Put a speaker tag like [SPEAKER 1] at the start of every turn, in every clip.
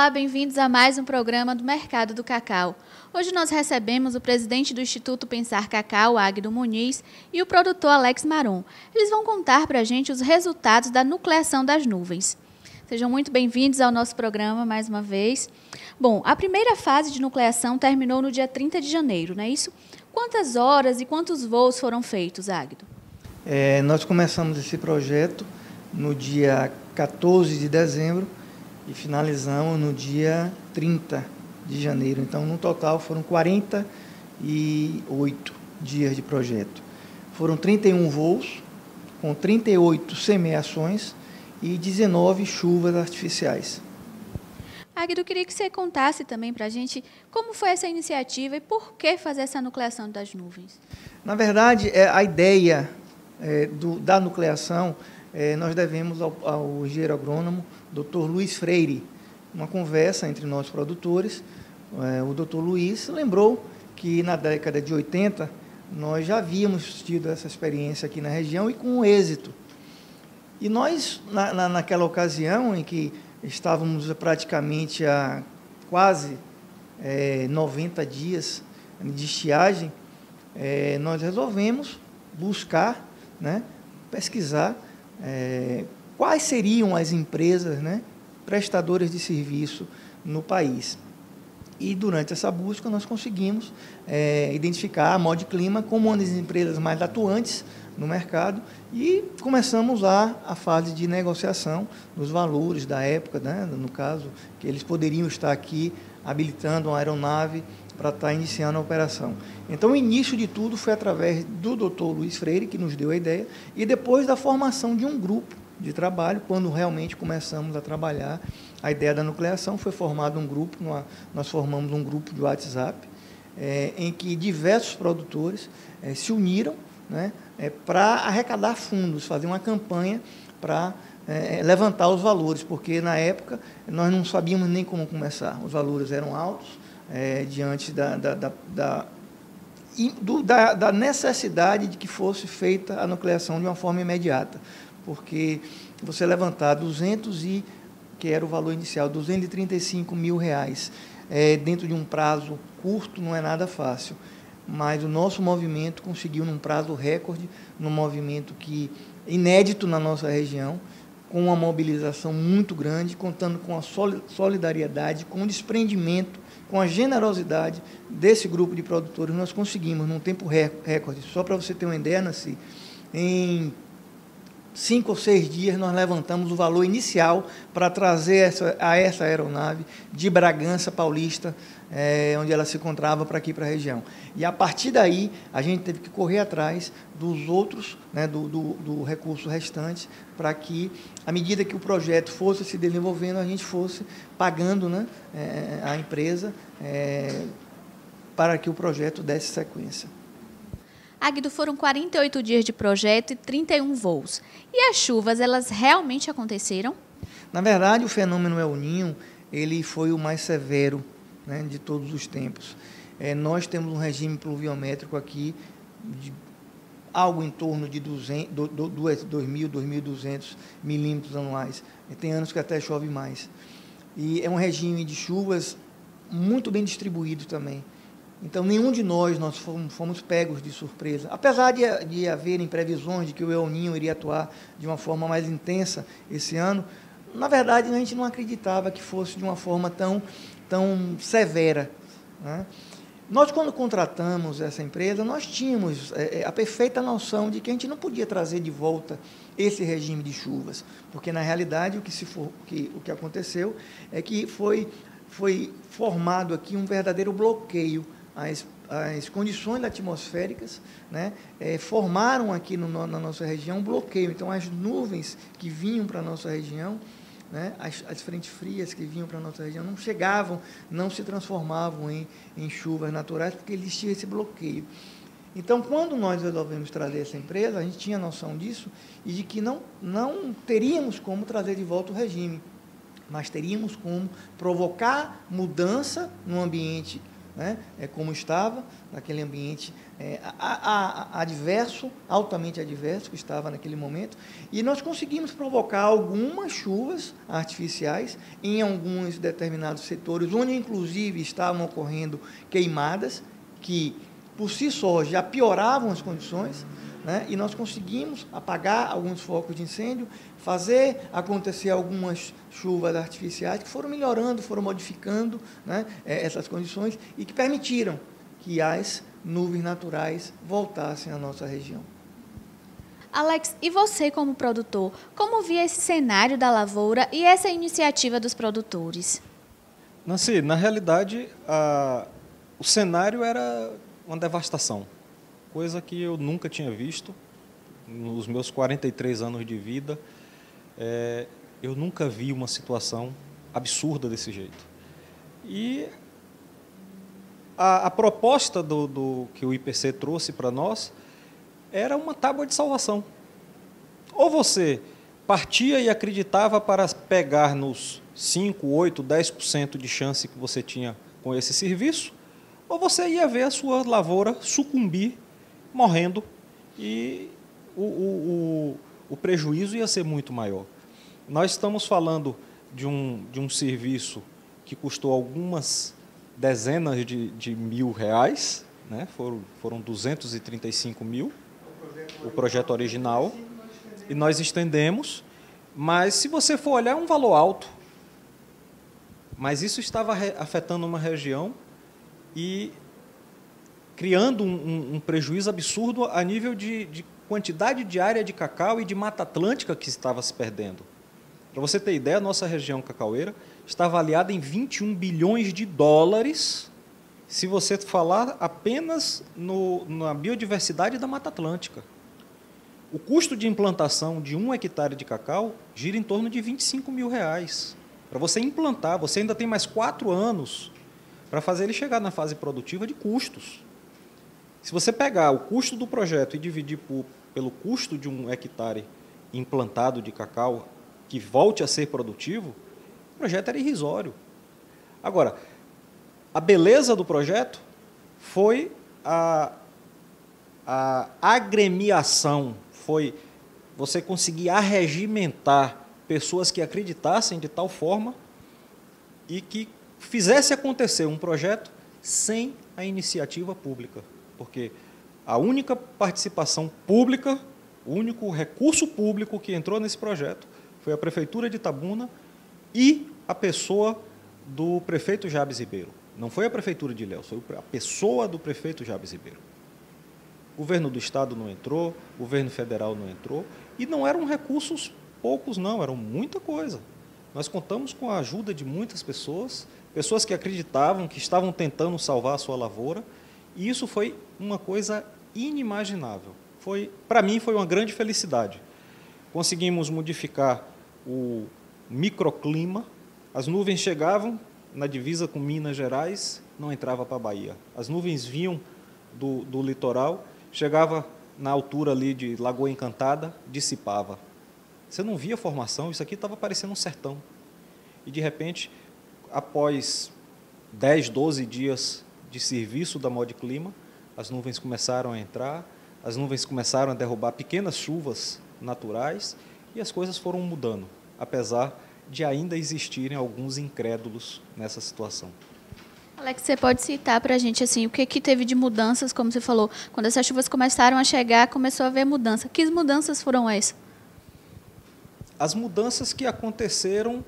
[SPEAKER 1] Olá, bem-vindos a mais um programa do Mercado do Cacau. Hoje nós recebemos o presidente do Instituto Pensar Cacau, Águido Muniz, e o produtor Alex Maron. Eles vão contar para a gente os resultados da nucleação das nuvens. Sejam muito bem-vindos ao nosso programa mais uma vez. Bom, a primeira fase de nucleação terminou no dia 30 de janeiro, não é isso? Quantas horas e quantos voos foram feitos, Águido?
[SPEAKER 2] Nós começamos esse projeto no dia 14 de dezembro e finalizamos no dia 30 de janeiro. Então, no total, foram 48 dias de projeto. Foram 31 voos, com 38 semeações e 19 chuvas artificiais.
[SPEAKER 1] Águido, eu queria que você contasse também para a gente como foi essa iniciativa e por que fazer essa nucleação das nuvens.
[SPEAKER 2] Na verdade, a ideia da nucleação nós devemos ao engenheiro agrônomo Dr. Luiz Freire. Uma conversa entre nós produtores, o Dr. Luiz lembrou que na década de 80 nós já havíamos tido essa experiência aqui na região e com êxito. E nós, naquela ocasião em que estávamos praticamente há quase 90 dias de estiagem, nós resolvemos buscar, pesquisar quais seriam as empresas, prestadoras de serviço no país. E durante essa busca nós conseguimos identificar a Mod Clima como uma das empresas mais atuantes no mercado e começamos lá a fase de negociação dos valores da época, no caso, que eles poderiam estar aqui habilitando uma aeronave para estar iniciando a operação. Então, o início de tudo foi através do Dr. Luiz Freire, que nos deu a ideia, e depois da formação de um grupo de trabalho, quando realmente começamos a trabalhar a ideia da nucleação, foi formado um grupo, nós formamos um grupo de WhatsApp, em que diversos produtores se uniram, para arrecadar fundos, fazer uma campanha para levantar os valores, porque na época nós não sabíamos nem como começar, os valores eram altos, diante da necessidade de que fosse feita a nucleação de uma forma imediata, porque você levantar que era o valor inicial, R$235 mil, dentro de um prazo curto, não é nada fácil. Mas o nosso movimento conseguiu, num prazo recorde, num movimento inédito na nossa região, com uma mobilização muito grande, contando com a solidariedade, com o desprendimento, com a generosidade desse grupo de produtores, nós conseguimos, num tempo recorde. Só para você ter uma ideia, Nancy, em 5 ou 6 dias nós levantamos o valor inicial para trazer essa aeronave de Bragança Paulista, onde ela se encontrava, para aqui, para a região. E a partir daí a gente teve que correr atrás dos outros, do recurso restante, para que, à medida que o projeto fosse se desenvolvendo, a gente fosse pagando a empresa para que o projeto desse sequência.
[SPEAKER 1] Águido, foram 48 dias de projeto e 31 voos. E as chuvas, elas realmente aconteceram?
[SPEAKER 2] Na verdade, o fenômeno El Niño, ele foi o mais severo, de todos os tempos. Nós temos um regime pluviométrico aqui de algo em torno de 2.000, 2.200 milímetros anuais. Tem anos que até chove mais. E é um regime de chuvas muito bem distribuído também. Então, nenhum de nós fomos pegos de surpresa. Apesar de haverem previsões de que o El Niño iria atuar de uma forma mais intensa esse ano, na verdade, a gente não acreditava que fosse de uma forma tão severa. Nós, quando contratamos essa empresa, nós tínhamos a perfeita noção de que a gente não podia trazer de volta esse regime de chuvas, porque, na realidade, o que aconteceu é que foi formado aqui um verdadeiro bloqueio. As condições atmosféricas formaram aqui na nossa região um bloqueio. Então, as nuvens que vinham para a nossa região, as frentes frias que vinham para a nossa região, não chegavam, não se transformavam em chuvas naturais, porque existia esse bloqueio. Então, quando nós resolvemos trazer essa empresa, a gente tinha noção disso e de que não teríamos como trazer de volta o regime, mas teríamos como provocar mudança no ambiente né, como estava, naquele ambiente adverso, altamente adverso que estava naquele momento, e nós conseguimos provocar algumas chuvas artificiais em alguns determinados setores, onde inclusive estavam ocorrendo queimadas, que por si só já pioravam as condições, né? E nós conseguimos apagar alguns focos de incêndio, fazer acontecer algumas chuvas artificiais que foram melhorando, foram modificando, né, essas condições e que permitiram que as nuvens naturais voltassem à nossa região.
[SPEAKER 1] Alex, e você como produtor, como via esse cenário da lavoura e essa iniciativa dos produtores?
[SPEAKER 3] Nancy, na realidade, o cenário era uma devastação, coisa que eu nunca tinha visto nos meus 43 anos de vida. Eu nunca vi uma situação absurda desse jeito. E a proposta que o IPC trouxe para nós era uma tábua de salvação. Ou você partia e acreditava para pegar nos 5, 8, 10% de chance que você tinha com esse serviço, ou você ia ver a sua lavoura sucumbir, morrendo, e o prejuízo ia ser muito maior. Nós estamos falando de um serviço que custou algumas dezenas de mil reais, né? Foram 235 mil, o projeto original, e nós estendemos, mas se você for olhar, é um valor alto. Mas isso estava afetando uma região e criando um prejuízo absurdo a nível de quantidade de área de cacau e de Mata Atlântica que estava se perdendo. Para você ter ideia, a nossa região cacaueira está avaliada em 21 bilhões de dólares, se você falar apenas na biodiversidade da Mata Atlântica. O custo de implantação de 1 hectare de cacau gira em torno de 25 mil reais. Para você implantar, você ainda tem mais 4 anos para fazer ele chegar na fase produtiva de custos. Se você pegar o custo do projeto e dividir pelo custo de 1 hectare implantado de cacau, que volte a ser produtivo, o projeto era irrisório. Agora, a beleza do projeto foi a agremiação, foi você conseguir arregimentar pessoas que acreditassem de tal forma e que fizesse acontecer um projeto sem a iniciativa pública. Porque a única participação pública, o único recurso público que entrou nesse projeto foi a Prefeitura de Itabuna e a pessoa do prefeito Jabes Ribeiro. Não foi a Prefeitura de Ilhéus, foi a pessoa do prefeito Jabes Ribeiro. O governo do Estado não entrou, o governo federal não entrou, e não eram recursos poucos, não, eram muita coisa. Nós contamos com a ajuda de muitas pessoas, pessoas que acreditavam, que estavam tentando salvar a sua lavoura, e isso foi uma coisa inimaginável. Para mim, foi uma grande felicidade. Conseguimos modificar o microclima, as nuvens chegavam na divisa com Minas Gerais, não entrava para a Bahia. As nuvens vinham do litoral, chegava na altura ali de Lagoa Encantada, dissipava. Você não via formação, isso aqui estava parecendo um sertão. E, de repente, após 10, 12 dias de serviço da Modclima, as nuvens começaram a entrar, as nuvens começaram a derrubar pequenas chuvas naturais e as coisas foram mudando, apesar de ainda existirem alguns incrédulos nessa situação.
[SPEAKER 1] Alex, você pode citar para a gente assim, o que teve de mudanças, como você falou, quando essas chuvas começaram a chegar, começou a haver mudança. Que mudanças foram essas?
[SPEAKER 3] As mudanças que aconteceram,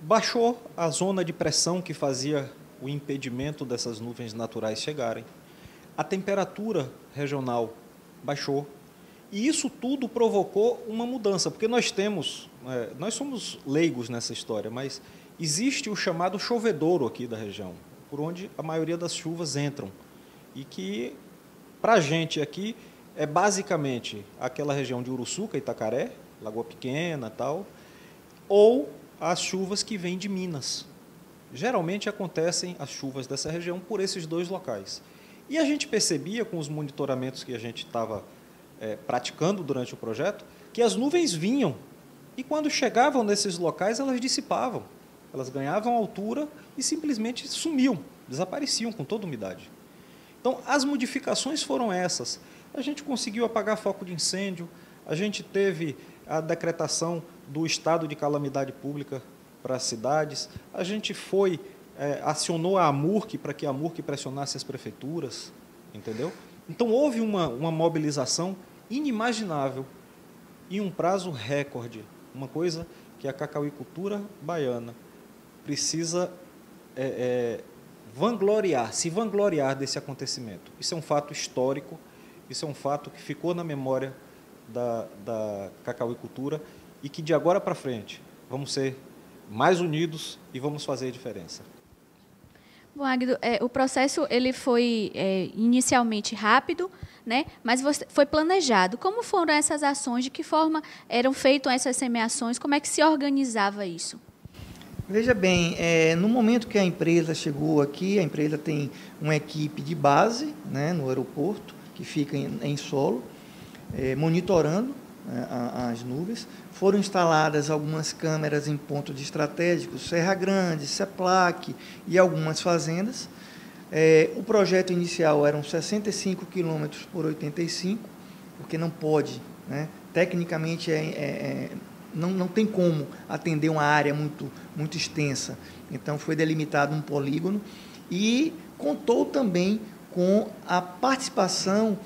[SPEAKER 3] baixou a zona de pressão que fazia o impedimento dessas nuvens naturais chegarem. A temperatura regional baixou. E isso tudo provocou uma mudança, porque nós somos leigos nessa história, mas existe o chamado chovedouro aqui da região, por onde a maioria das chuvas entram. E que, para a gente aqui, é basicamente aquela região de Uruçuca, Itacaré, Lagoa Pequena, tal, ou as chuvas que vêm de Minas. Geralmente acontecem as chuvas dessa região por esses dois locais. E a gente percebia, com os monitoramentos que a gente estava praticando durante o projeto, que as nuvens vinham e, quando chegavam nesses locais, elas dissipavam. Elas ganhavam altura e simplesmente sumiam desapareciam com toda umidade. Então, as modificações foram essas. A gente conseguiu apagar foco de incêndio, a gente teve a decretação do estado de calamidade pública para as cidades, a gente acionou a AMURC para que a AMURC pressionasse as prefeituras, entendeu? Então, houve uma mobilização inimaginável em um prazo recorde, uma coisa que a cacauicultura baiana precisa se vangloriar desse acontecimento. Isso é um fato histórico, isso é um fato que ficou na memória da cacauicultura e que de agora para frente vamos ser mais unidos e vamos fazer a diferença.
[SPEAKER 1] Bom, Águido, o processo ele foi inicialmente rápido, né? Mas foi planejado. Como foram essas ações? De que forma eram feitas essas semeações? Como é que se organizava isso?
[SPEAKER 2] Veja bem, no momento que a empresa chegou aqui, a empresa tem uma equipe de base, né, no aeroporto, que fica em solo, monitorando as nuvens. Foram instaladas algumas câmeras em pontos estratégicos, Serra Grande, Seplac e algumas fazendas. O projeto inicial eram 65 km por 85, porque não pode, né? Tecnicamente não tem como atender uma área muito extensa. Então, foi delimitado um polígono e contou também com a participação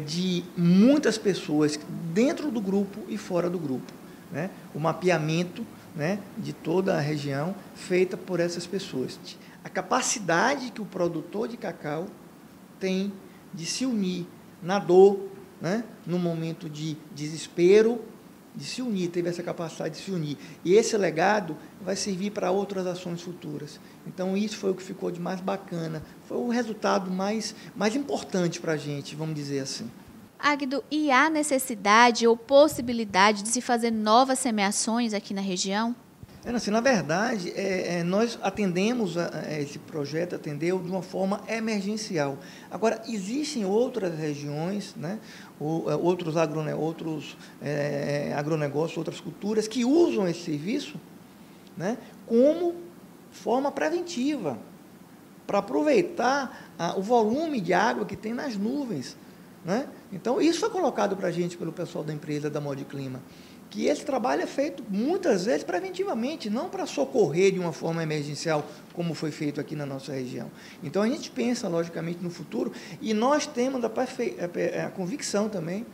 [SPEAKER 2] de muitas pessoas dentro do grupo e fora do grupo, né? O mapeamento, né, de toda a região feita por essas pessoas. A capacidade que o produtor de cacau tem de se unir na dor, né, no momento de desespero, de se unir, teve essa capacidade de se unir. E esse legado vai servir para outras ações futuras. Então, isso foi o que ficou de mais bacana, foi o resultado mais importante para a gente, vamos dizer assim.
[SPEAKER 1] Águido, e há necessidade ou possibilidade de se fazer novas semeações aqui na região?
[SPEAKER 2] Assim, na verdade, nós atendemos esse projeto, atendeu de uma forma emergencial. Agora, existem outras regiões, né, outros agronegócios, outras culturas que usam esse serviço, né, como forma preventiva, para aproveitar o volume de água que tem nas nuvens, né? Então, isso foi colocado para a gente pelo pessoal da empresa da Modiclima, que esse trabalho é feito muitas vezes preventivamente, não para socorrer de uma forma emergencial, como foi feito aqui na nossa região. Então, a gente pensa, logicamente, no futuro, e nós temos a convicção também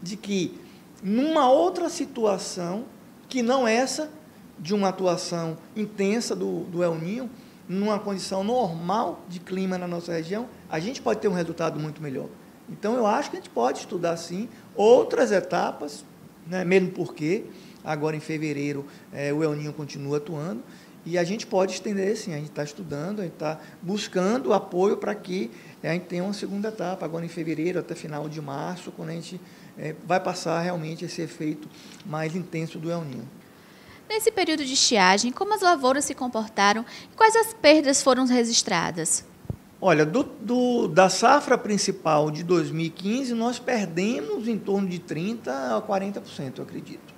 [SPEAKER 2] de que, numa outra situação, que não essa, de uma atuação intensa do El Niño, numa condição normal de clima na nossa região, a gente pode ter um resultado muito melhor. Então, eu acho que a gente pode estudar, sim, outras etapas, né, mesmo porque agora em fevereiro o El Niño continua atuando e a gente pode estender, sim, a gente está estudando, a gente está buscando apoio para que a gente tenha uma segunda etapa, agora em fevereiro até final de março, quando a gente vai passar realmente esse efeito mais intenso do El Niño.
[SPEAKER 1] Nesse período de estiagem, como as lavouras se comportaram e quais as perdas foram registradas?
[SPEAKER 2] Olha, da safra principal de 2015, nós perdemos em torno de 30% a 40%, eu acredito.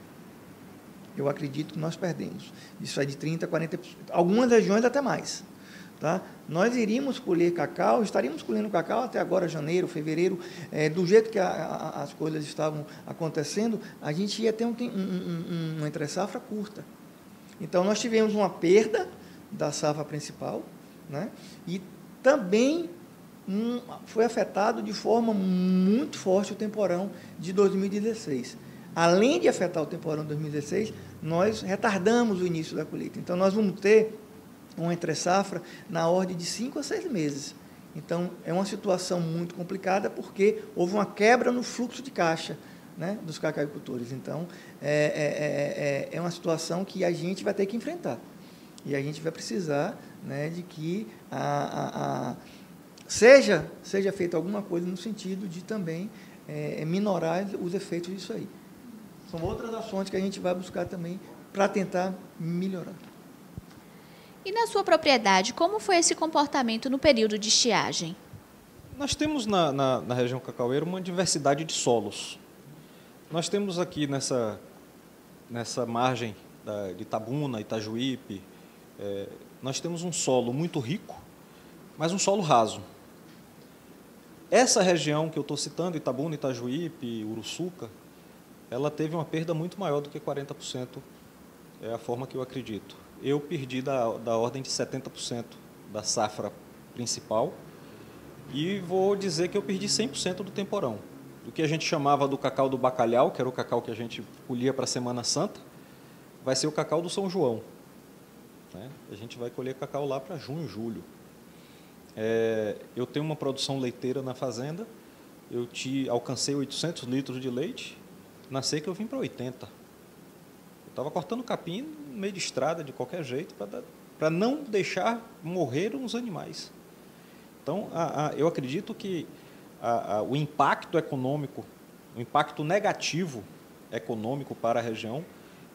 [SPEAKER 2] Eu acredito que nós perdemos. Isso é de 30% a 40%. Algumas regiões até mais. Tá? Nós iríamos colher cacau, estaríamos colhendo cacau até agora, janeiro, fevereiro, do jeito que as coisas estavam acontecendo, a gente ia ter uma entre-safra curta. Então, nós tivemos uma perda da safra principal, né? E também foi afetado de forma muito forte o temporão de 2016. Além de afetar o temporão de 2016, nós retardamos o início da colheita. Então, nós vamos ter uma entre-safra na ordem de 5 a 6 meses. Então, é uma situação muito complicada porque houve uma quebra no fluxo de caixa, né, dos cacauicultores. Então, é uma situação que a gente vai ter que enfrentar. E a gente vai precisar, né, de que seja feita alguma coisa no sentido de também minorar os efeitos disso aí. São outras ações que a gente vai buscar também para tentar melhorar.
[SPEAKER 1] E na sua propriedade, como foi esse comportamento no período de estiagem?
[SPEAKER 3] Nós temos na região cacaueira uma diversidade de solos. Nós temos aqui nessa margem de Itabuna, Itajuípe, nós temos um solo muito rico, mas um solo raso. Essa região que eu estou citando, Itabuna, Itajuípe, Uruçuca, ela teve uma perda muito maior do que 40%, é a forma que eu acredito. Eu perdi da ordem de 70% da safra principal e vou dizer que eu perdi 100% do temporão. Do que a gente chamava do cacau do bacalhau, que era o cacau que a gente colhia para a Semana Santa, vai ser o cacau do São João. Né? A gente vai colher cacau lá para junho, julho. Eu tenho uma produção leiteira na fazenda, eu alcancei 800 litros de leite, na seca eu vim para 80. Eu estava cortando capim no meio de estrada, de qualquer jeito, para não deixar morrer os animais. Então, eu acredito que o impacto econômico, o impacto negativo econômico para a região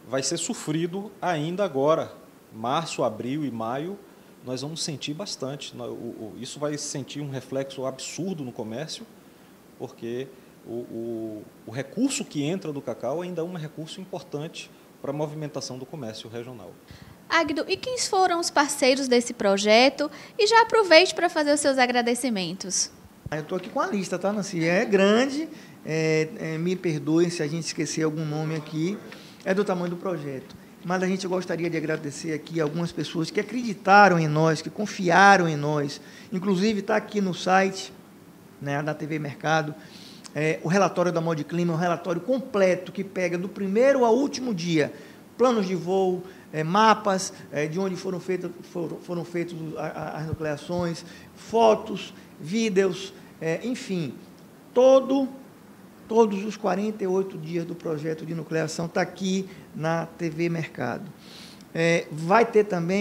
[SPEAKER 3] vai ser sofrido ainda agora, março, abril e maio, nós vamos sentir bastante. Isso vai sentir um reflexo absurdo no comércio, porque o recurso que entra do cacau ainda é um recurso importante para a movimentação do comércio regional.
[SPEAKER 1] Águido, e quem foram os parceiros desse projeto? E já aproveite para fazer os seus agradecimentos.
[SPEAKER 2] Eu estou aqui com a lista, tá, Nancy? É grande, me perdoem se a gente esquecer algum nome aqui, é do tamanho do projeto. Mas a gente gostaria de agradecer aqui algumas pessoas que acreditaram em nós, que confiaram em nós. Inclusive, está aqui no site, né, da TV Mercado, o relatório da Mod Clima, um relatório completo que pega do primeiro ao último dia, planos de voo, mapas de onde foram feitas as nucleações, fotos, vídeos, enfim, todos os 48 dias do projeto de nucleação está aqui na TV Mercado.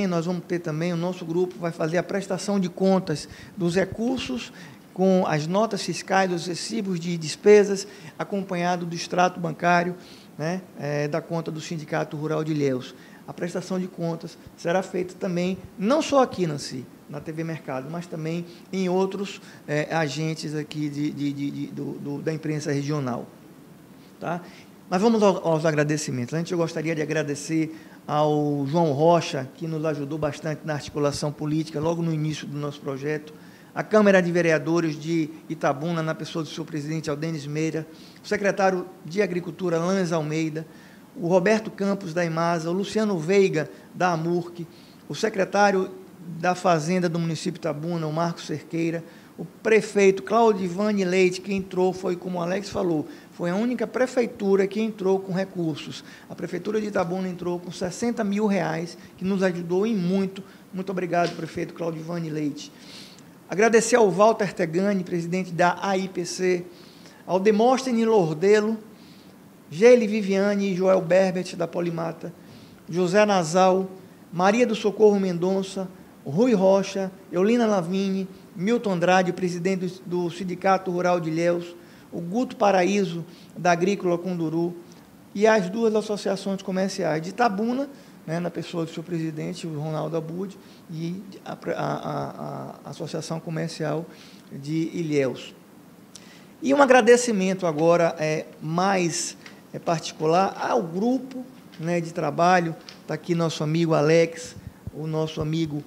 [SPEAKER 2] Nós vamos ter também, o nosso grupo vai fazer a prestação de contas dos recursos com as notas fiscais, os recibos de despesas, acompanhado do extrato bancário, né, da conta do Sindicato Rural de Ilhéus. A prestação de contas será feita também, não só aqui, Nancy, na TV Mercado, mas também em outros agentes aqui da imprensa regional. Tá? Mas vamos aos agradecimentos. Antes, eu gostaria de agradecer ao João Rocha, que nos ajudou bastante na articulação política, logo no início do nosso projeto, a Câmara de Vereadores de Itabuna, na pessoa do seu presidente, Aldenis Meira, o secretário de Agricultura, Lanes Almeida, o Roberto Campos, da Imasa, o Luciano Veiga, da AMURC, o secretário da Fazenda do município de Itabuna, o Marcos Cerqueira, o prefeito Claudivane Leite, que entrou, foi como o Alex falou, foi a única prefeitura que entrou com recursos. A Prefeitura de Itabuna entrou com R$60 mil, que nos ajudou em muito. Muito obrigado, prefeito Claudivane Leite. Agradecer ao Walter Tegani, presidente da AIPC, ao Demóstenes Lordelo, Geile Viviane e Joel Berbert, da Polimata, José Nasal, Maria do Socorro Mendonça, Rui Rocha, Eulina Lavigne, Milton Andrade, presidente do Sindicato Rural de Ilhéus, o Guto Paraíso, da Agrícola Conduru, e as duas associações comerciais de Itabuna, né, na pessoa do seu presidente, o Ronaldo Abud, e a Associação Comercial de Ilhéus. E um agradecimento agora mais particular ao grupo, né, de trabalho, está aqui nosso amigo Alex, o nosso amigo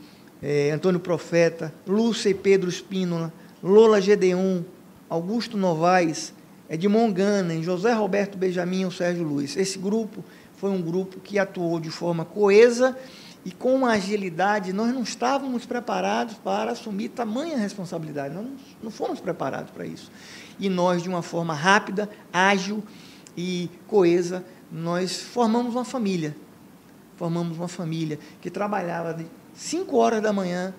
[SPEAKER 2] Antônio Profeta, Lúcia e Pedro Espínola, Lola Gedeon, Augusto Novaes, Edmond Gana, José Roberto Benjamin e o Sérgio Luiz. Esse grupo foi um grupo que atuou de forma coesa e com uma agilidade. Nós não estávamos preparados para assumir tamanha responsabilidade, nós não fomos preparados para isso. E nós, de uma forma rápida, ágil e coesa, nós formamos uma família que trabalhava de 5 horas da manhã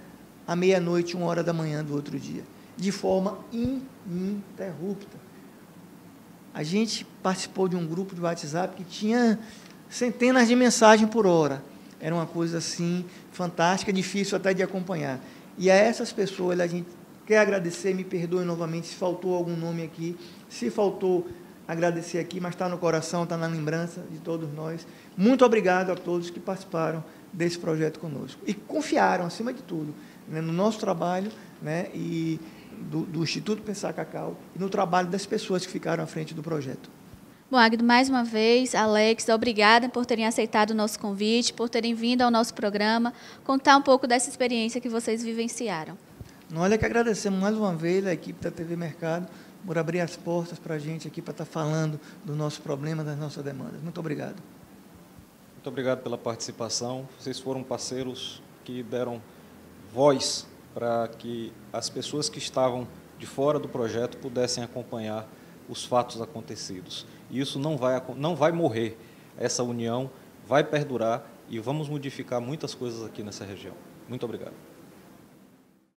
[SPEAKER 2] à meia-noite, 1 hora da manhã do outro dia, de forma ininterrupta. A gente participou de um grupo de WhatsApp que tinha centenas de mensagens por hora. Era uma coisa assim fantástica, difícil até de acompanhar. E a essas pessoas a gente quer agradecer, me perdoem novamente se faltou algum nome aqui, se faltou agradecer aqui, mas está no coração, está na lembrança de todos nós. Muito obrigado a todos que participaram desse projeto conosco e confiaram, acima de tudo, né, no nosso trabalho, né, e do Instituto Pensar Cacau e no trabalho das pessoas que ficaram à frente do projeto.
[SPEAKER 1] Bom, Águido, mais uma vez, Alex, obrigada por terem aceitado o nosso convite, por terem vindo ao nosso programa, contar um pouco dessa experiência que vocês vivenciaram.
[SPEAKER 2] Nós é que agradecemos mais uma vez a equipe da TV Mercado por abrir as portas para a gente aqui, para estar falando do nosso problema, das nossas demandas. Muito obrigado.
[SPEAKER 3] Muito obrigado pela participação. Vocês foram parceiros que deram voz para que as pessoas que estavam de fora do projeto pudessem acompanhar os fatos acontecidos. E isso não vai morrer. Essa união vai perdurar e vamos modificar muitas coisas aqui nessa região. Muito obrigado.